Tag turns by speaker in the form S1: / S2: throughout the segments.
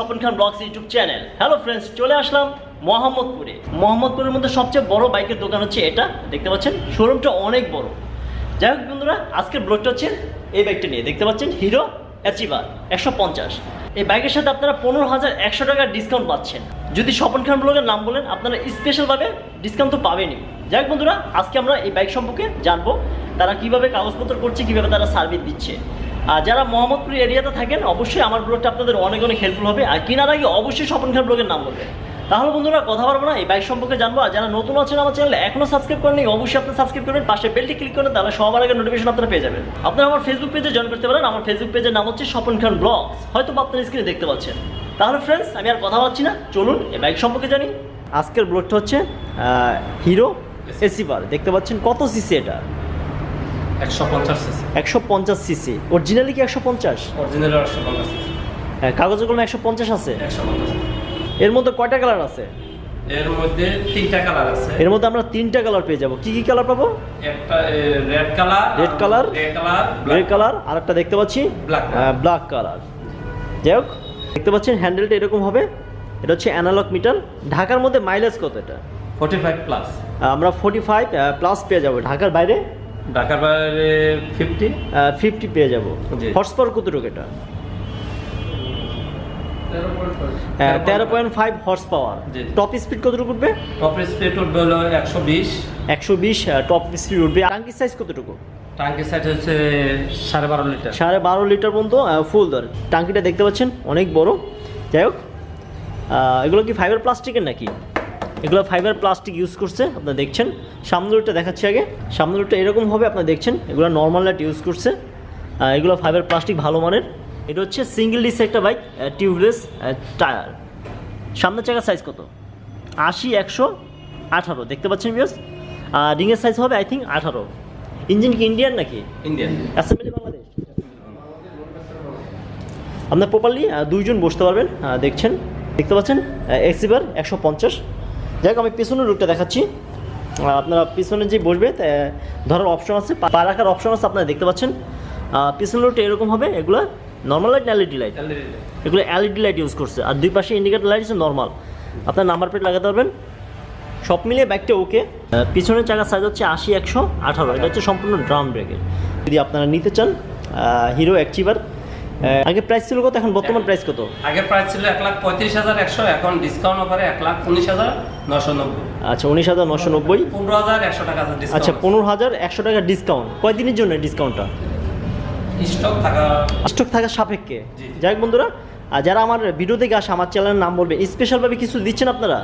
S1: Swapan Khan blogs YouTube channel. Hello friends, চলে আসলাম মোহাম্মদপুরের মধ্যে সবচেয়ে বড় বাইকের দোকান হচ্ছে এটা, দেখতে পাচ্ছেন শোরুমটা অনেক বড়। যাই হোক বন্ধুরা, আজকের ব্লগটা হচ্ছে এই বাইকটা নিয়ে, দেখতে পাচ্ছেন হিরো অ্যাচিভার 150। এই বাইকের সাথে আপনারা 15,100 টাকার ডিসকাউন্ট পাচ্ছেন। যদি স্বপন খান ব্লগের নাম বলেন আপনারা স্পেশালভাবে ডিসকাউন্ট তো পাবেনই। যাই হোক বন্ধুরা, আজকে আমরা এই বাইক সম্পর্কে জানবো, তারা কিভাবে কাগজপত্র করছে, কিভাবে তারা সার্ভিস দিচ্ছে। আর যারা মোহাম্মদপুর এরিয়াতে থাকেন অবশ্যই আমার ব্লগটা আপনাদের অনেক অনেক হেল্পফুল হবে। আর কেনার আগে অবশ্যই স্বপন খান ব্লগের নাম বলবেন। তাহলে বন্ধুরা কথা বলবো না, এই বাইক সম্পর্কে জানবো। আর যারা নতুন আছেন আমার চ্যানেলে এখনো সাবস্ক্রাইব করেননি, অবশ্যই আপনি সাবস্ক্রাইব করবেন, পাশে বেলটি ক্লিক করেন, তাহলে সবার আগে নোটিফিকেশন আপনারা পেয়ে যাবেন। আপনারা আমার ফেসবুক পেজে জয়েন করতে পারেন। আমার ফেসবুক পেজের নাম হচ্ছে স্বপন খান ব্লগস, হয়তো আপনার স্ক্রিনে দেখতে পাচ্ছেন। তাহলে ফ্রেন্ডস, আমি আর কথা বলছি না, চলুন এই বাইক সম্পর্কে জানি। আজকের ব্লগটা হচ্ছে হিরো অ্যাচিভার, দেখতে পাচ্ছেন কত সিসি এটা? 150 সিসি। অরিজিনালি কি 150?
S2: Original 150 CC.
S1: হ্যাঁ, কাগজের কলমে 150 আছে।
S2: 150।
S1: এর মধ্যে কয়টা কালার আছে?
S2: এর মধ্যে 3টা কালার আছে।
S1: এর মধ্যে আমরা 3টা কালার পেয়ে যাবো। কি কি কালার পাবো?
S2: একটা রেড কালার,
S1: গ্রে কালার, আর একটা দেখতে পাচ্ছি ব্ল্যাক কালার। যাই হোক, দেখতে পাচ্ছেন হ্যান্ডেলটা এরকম হবে। এটা হচ্ছে অ্যানালগ মিটার। ঢাকার মধ্যে মাইলেজ কত এটা?
S2: 45 প্লাস।
S1: আমরা 45 প্লাস পেয়ে যাবো। ঢাকার বাইরে 50 পেয়ে যাবো। হর্স পাওয়ার কতটুকু এটা? 13.5 হর্স পাওয়ার। টপ স্পিড কতটুকু উঠবে?
S2: টপ স্পিড উঠবে হলো 120
S1: টপ স্পিড উঠবে। টাঙ্কি সাইজ কতটুকু?
S2: টাঙ্কি সাইজ হচ্ছে 12.5 লিটার।
S1: 12.5 লিটার পর্যন্ত ফুল ধরে। টাঙ্কিটা দেখতে পাচ্ছেন অনেক বড়। যাই হোক, এগুলো কি ফাইবার প্লাস্টিকের নাকি? এগুলো ফাইবার প্লাস্টিক ইউজ করছে, আপনারা দেখছেন। সামনের রুটটা দেখাচ্ছি আগে। সামনের রুটটা এরকম হবে, আপনারা দেখছেন। এগুলো নর্মাল লাইট ইউজ করছে, এগুলো ফাইবার প্লাস্টিক ভালো মানের। এটা হচ্ছে সিঙ্গেল ডিস্ক একটা বাইক, টিউবলেস টায়ার। সামনের চাকার সাইজ কত? 80/118, দেখতে পাচ্ছেন ভিউয়ার্স। রিংয়ের সাইজ হবে আই থিঙ্ক 18। ইঞ্জিন কি ইন্ডিয়ান নাকি?
S2: ইন্ডিয়ান।
S1: অ্যাসেম্বলি বাংলাদেশ। আপনার প্রপারলি দুইজন বসতে পারবেন, দেখছেন, দেখতে পাচ্ছেন অ্যাচিভার 150। যাই হোক, আমি পিছনের লুকটা দেখাচ্ছি। আপনারা পিছনে যে বসবে ধরার অপশন আছে, পা রাখার অপশন আছে, আপনারা দেখতে পাচ্ছেন। পিছনের লুকটা এরকম হবে। এগুলো নর্মাল লাইট না এলইডি লাইট? এগুলো এলইডি লাইট ইউজ করছে। আর দুই পাশে ইন্ডিকেটর লাইট হচ্ছে নর্মাল। আপনার নাম্বার প্লেট লাগাতে পারবেন। সব মিলিয়ে বাইকটা ওকে। পিছনের চাকার সাইজ হচ্ছে 80/118। এটা হচ্ছে সম্পূর্ণ ড্রাম ব্রেকের। যদি আপনারা নিতে চান হিরো অ্যাচিভার, আগে প্রাইস ছিল কত, এখন বর্তমান প্রাইস কত?
S2: আগে প্রাইস ছিল 1,35,100, এখন ডিসকাউন্ট অফারে 1,19,990।
S1: আচ্ছা, 19,990।
S2: 15,100 টাকা ডিসকাউন্ট।
S1: আচ্ছা, 15,100 টাকা ডিসকাউন্ট। কয়দিনের জন্য ডিসকাউন্টটা? স্টক থাকা সাপেক্ষে। যাই হোক বন্ধুরা, যারা আমার ভিডিও থেকে আসে আমার চ্যানেলের নাম বলবে, স্পেশালভাবে কিছু দিচ্ছেন আপনারা?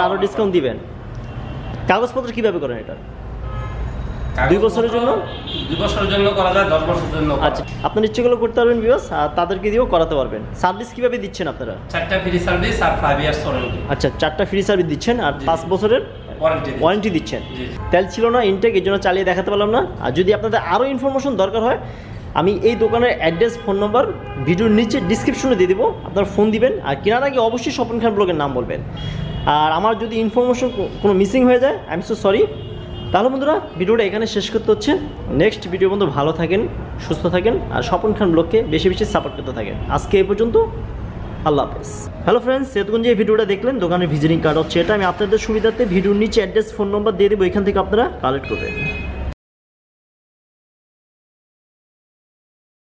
S1: আরও ডিসকাউন্ট দিবেন। কাগজপত্র কীভাবে করেন এটা? 2 বছরের জন্য?
S2: 2 বছরের জন্য করা যায়, 10 বছরের জন্য।
S1: আচ্ছা, আপনার ইচ্ছেগুলো করতে পারবেন ভিউয়ার্স, আর তাদেরকে দিয়েও করাতে পারবেন। সার্ভিস কীভাবে দিচ্ছেন আপনারা?
S2: 4টা ফ্রি সার্ভিস আর 5 ইয়ার্স ওয়ারেন্টি।
S1: আচ্ছা, 4টা ফ্রি সার্ভিস দিচ্ছেন আর 5 বছরের ওয়ারেন্টি দিচ্ছেন। তেল ছিল না ইনটেক, এই জন্য চালিয়ে দেখাতে পারলাম না। আর যদি আপনাদের আরও ইনফরমেশন দরকার হয়, আমি এই দোকানের অ্যাড্রেস, ফোন নম্বর ভিডিওর নিচে ডিসক্রিপশনে দিয়ে দেবো। আপনারা ফোন দিবেন। আর কেনার আগে অবশ্যই স্বপন খান ব্লগের নাম বলবেন। আর আমার যদি ইনফরমেশন কোনো মিসিং হয়ে যায়, আই এম সো সরি। তাহলে বন্ধুরা, ভিডিওটা এখানে শেষ করতে হচ্ছে। নেক্সট ভিডিও বন্ধু ভালো থাকেন, সুস্থ থাকেন, আর স্বপন খান ব্লগকে বেশি বেশি সাপোর্ট করতে থাকেন। আজকে এই পর্যন্ত, আল্লাহ হাফেজ। হ্যালো ফ্রেন্ডস, এতক্ষণ যে ভিডিওটা দেখলেন, দোকানের ভিজিটিং কার্ড হচ্ছে এটা। আমি আপনাদের সুবিধার্থে ভিডিওর নিচে অ্যাড্রেস, ফোন নম্বর দিয়ে দেবো, এখান থেকে আপনারা কালেক্ট করবেন।